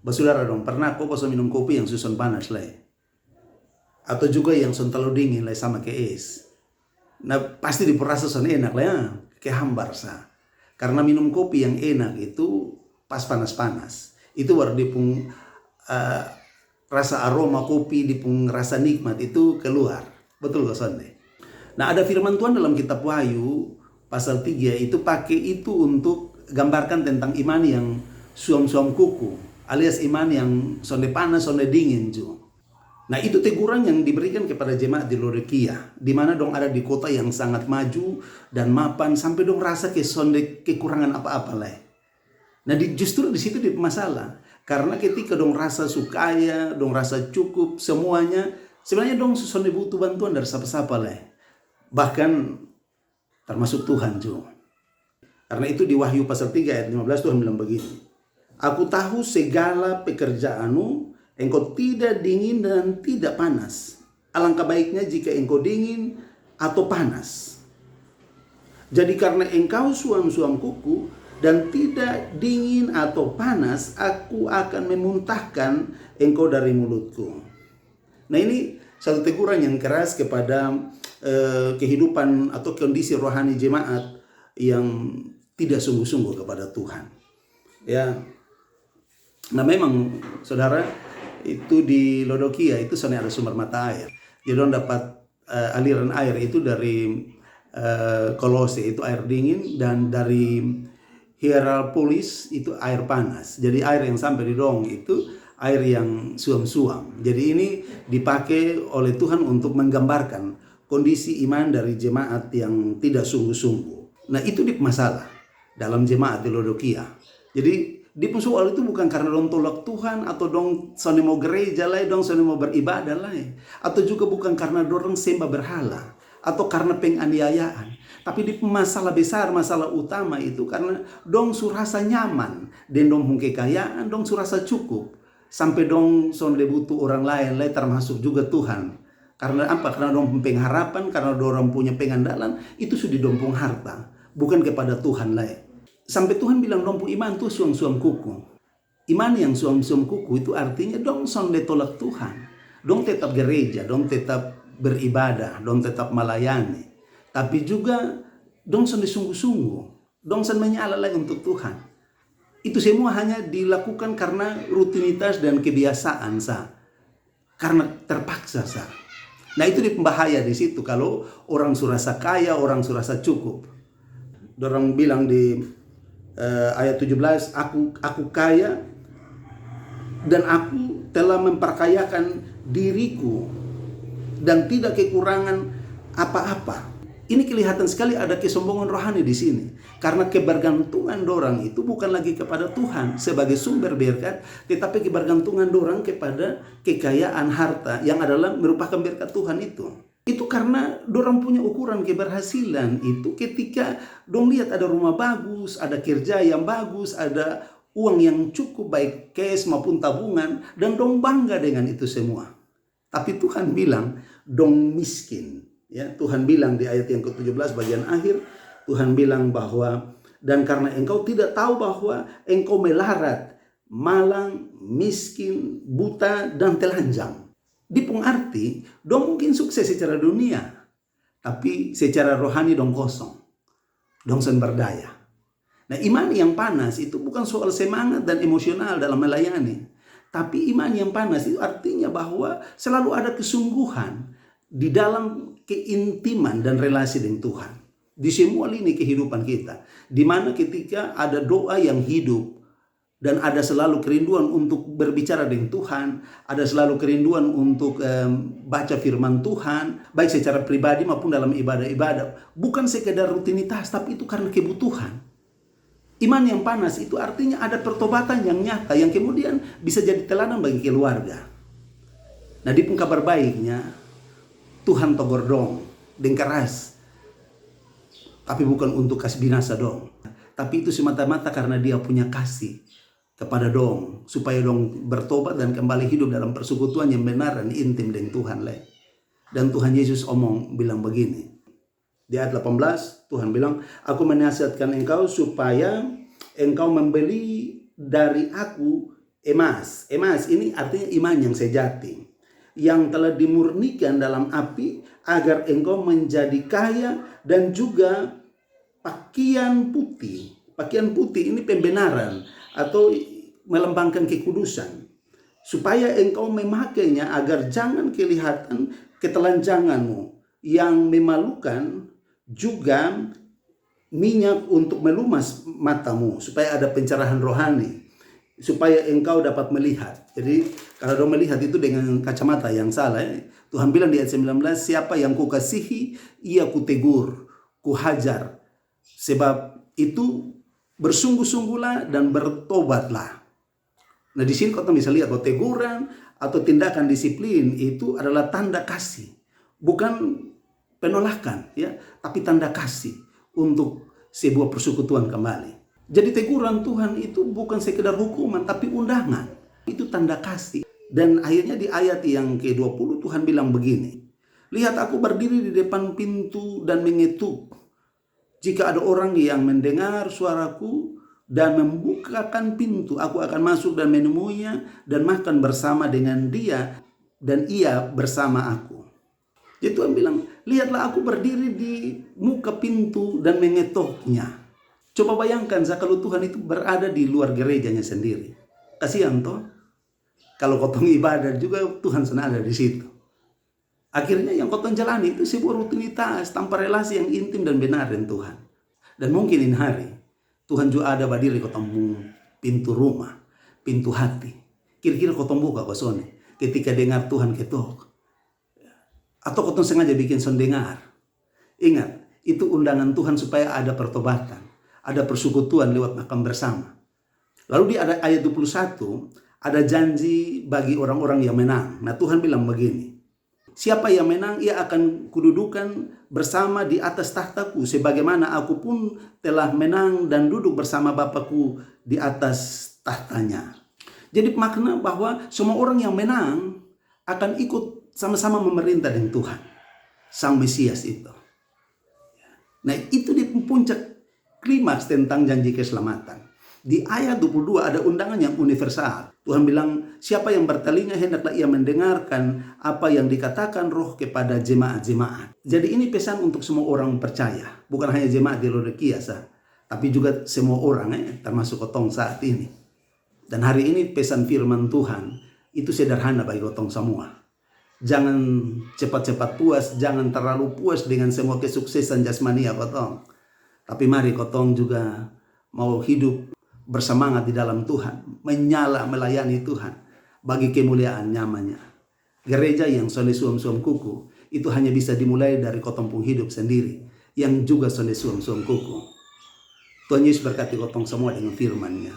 Basudara dong, pernah kau pas minum kopi yang susun panas lah, atau juga yang son terlalu dingin lah sama ke es. Nah pasti diperasa son enak lah ya, kayak hambar sah. Karena minum kopi yang enak itu pas panas-panas, itu baru dipung rasa aroma kopi, dipung rasa nikmat itu keluar. Betul gak son? Nah ada firman Tuhan dalam kitab Wahyu pasal 3 itu pakai itu untuk gambarkan tentang iman yang suam-suam kuku, alias iman yang sonde panas, sonde dingin juga. Nah itu teguran yang diberikan kepada jemaat di Laodikia, di mana dong ada di kota yang sangat maju dan mapan sampai dong rasa ke sonde kekurangan apa-apa lah. Nah justru di situ di masalah, karena ketika dong rasa sukaya, dong rasa cukup semuanya, sebenarnya dong sonde butuh bantuan dari siapa-siapa lah, bahkan termasuk Tuhan juga. Karena itu di Wahyu pasal 3 ayat 15 Tuhan bilang begini, aku tahu segala pekerjaanmu, engkau tidak dingin dan tidak panas. Alangkah baiknya jika engkau dingin atau panas. Jadi karena engkau suam-suam kuku dan tidak dingin atau panas, aku akan memuntahkan engkau dari mulutku. Nah ini satu teguran yang keras kepada kehidupan atau kondisi rohani jemaat yang tidak sungguh-sungguh kepada Tuhan. Ya, nah memang saudara itu di Laodikia itu sana ada sumber mata air. Jadi orang dapat aliran air itu dari Kolose itu air dingin, dan dari Hierapolis itu air panas. Jadi air yang sampai di dong itu air yang suam-suam. Jadi ini dipakai oleh Tuhan untuk menggambarkan kondisi iman dari jemaat yang tidak sungguh-sungguh. Nah itu masalah dalam jemaat di Laodikia. Jadi di soal itu bukan karena dong tolak Tuhan atau dong sone mau gereja lah, dong sone mau beribadah lah, atau juga bukan karena dorong sembah berhala atau karena penganiayaan. Tapi di masalah besar, masalah utama itu karena dong surasa nyaman dan dong punya kekayaan, dong surasa cukup sampai dong sonde butuh orang lain lah, termasuk juga Tuhan. Karena apa? Karena dong pengharapan, karena dorong punya pengandalan itu sudah dompung harta, bukan kepada Tuhan lah. Sampai Tuhan bilang dong iman tuh suam-suam kuku. Iman yang suam-suam kuku itu artinya dong sonde tolak Tuhan. Dong tetap gereja, dong tetap beribadah, dong tetap melayani. Tapi juga dong sonde sungguh-sungguh, dong sonde menyala lagi untuk Tuhan. Itu semua hanya dilakukan karena rutinitas dan kebiasaan sah. Karena terpaksa sah. Nah itu bahaya di situ kalau orang surasa kaya, orang surasa cukup. Dorang bilang di ayat 17, aku kaya dan aku telah memperkayakan diriku dan tidak kekurangan apa-apa. Ini kelihatan sekali ada kesombongan rohani di sini. Karena kebergantungan dorang itu bukan lagi kepada Tuhan sebagai sumber berkat, tetapi kebergantungan dorang kepada kekayaan harta yang adalah merupakan berkat Tuhan itu. Itu karena dorang punya ukuran keberhasilan itu ketika dong lihat ada rumah bagus, ada kerja yang bagus, ada uang yang cukup baik cash maupun tabungan, dan dong bangga dengan itu semua. Tapi Tuhan bilang dong miskin. Ya, Tuhan bilang di ayat yang ke-17 bagian akhir, Tuhan bilang bahwa dan karena engkau tidak tahu bahwa engkau melarat, malang, miskin, buta dan telanjang. Dipung arti, dong mungkin sukses secara dunia, tapi secara rohani dong kosong, dong sen berdaya. Nah iman yang panas itu bukan soal semangat dan emosional dalam melayani, tapi iman yang panas itu artinya bahwa selalu ada kesungguhan di dalam keintiman dan relasi dengan Tuhan. Di semua lini kehidupan kita, di mana ketika ada doa yang hidup, dan ada selalu kerinduan untuk berbicara dengan Tuhan, ada selalu kerinduan untuk baca firman Tuhan, baik secara pribadi maupun dalam ibadah-ibadah. Bukan sekedar rutinitas, tapi itu karena kebutuhan. Iman yang panas itu artinya ada pertobatan yang nyata, yang kemudian bisa jadi teladan bagi keluarga. Nah di kabar baiknya, Tuhan togor dong, dengan keras. Tapi bukan untuk kasih binasa dong. Tapi itu semata-mata karena dia punya kasih kepada dong, supaya dong bertobat dan kembali hidup dalam persekutuan yang benar dan intim dengan Tuhan le. Dan Tuhan Yesus bilang begini. Di ayat 18 Tuhan bilang, aku menasihatkan engkau supaya engkau membeli dari aku emas. Emas ini artinya iman yang sejati, yang telah dimurnikan dalam api agar engkau menjadi kaya, dan juga pakaian putih. Pakaian putih ini pembenaran atau melambangkan kekudusan, supaya engkau memakainya agar jangan kelihatan ketelanjanganmu yang memalukan, juga minyak untuk melumas matamu, supaya ada pencerahan rohani, supaya engkau dapat melihat. Jadi kalau dong melihat itu dengan kacamata yang salah, Tuhan bilang di ayat 19, siapa yang kukasihi, ia kutegur, kuhajar. Sebab itu bersungguh-sungguhlah dan bertobatlah. Nah di sini kau bisa lihat bahwa teguran atau tindakan disiplin itu adalah tanda kasih, bukan penolakan, ya, tapi tanda kasih untuk sebuah persekutuan kembali. Jadi teguran Tuhan itu bukan sekedar hukuman, tapi undangan. Itu tanda kasih. Dan akhirnya di ayat yang ke-20 Tuhan bilang begini, lihat aku berdiri di depan pintu dan mengetuk. Jika ada orang yang mendengar suaraku dan membukakan pintu, aku akan masuk dan menemuinya dan makan bersama dengan dia dan ia bersama aku. Jadi Tuhan bilang, lihatlah aku berdiri di muka pintu dan mengetoknya. Coba bayangkan kalau Tuhan itu berada di luar gerejanya sendiri. Kasihan toh. Kalau kotong ibadah juga Tuhan sana ada di situ. Akhirnya yang kotong jalani itu sebuah rutinitas tanpa relasi yang intim dan benar dengan Tuhan. Dan mungkin ini hari Tuhan juga ada berdiri kotong pintu rumah, pintu hati. Kira-kira kotong buka kosone ketika dengar Tuhan ketok. Atau kotong sengaja bikin son dengar. Ingat, itu undangan Tuhan supaya ada pertobatan, ada persekutuan lewat makan bersama. Lalu di ayat 21 ada janji bagi orang-orang yang menang. Nah Tuhan bilang begini, siapa yang menang ia akan kududukan bersama di atas tahtaku, sebagaimana aku pun telah menang dan duduk bersama Bapakku di atas tahtanya. Jadi makna bahwa semua orang yang menang akan ikut sama-sama memerintah dengan Tuhan, Sang Mesias itu. Nah itu di puncak klimaks tentang janji keselamatan. Di ayat 22 ada undangan yang universal. Tuhan bilang, siapa yang bertelinga hendaklah ia mendengarkan apa yang dikatakan Roh kepada jemaat-jemaat. Jadi ini pesan untuk semua orang percaya. Bukan hanya jemaat di Laodikia, tapi juga semua orang, termasuk kotong saat ini. Dan hari ini pesan firman Tuhan itu sederhana bagi kotong semua. Jangan cepat-cepat puas, jangan terlalu puas dengan semua kesuksesan jasmania kotong. Tapi mari kotong juga mau hidup bersemangat di dalam Tuhan, menyala melayani Tuhan bagi kemuliaan namanya. Gereja yang sone suam-suam kuku itu hanya bisa dimulai dari kotong pun hidup sendiri yang juga sone suam-suam kuku. Tuhan Yesus berkati kotong semua dengan firman-Nya.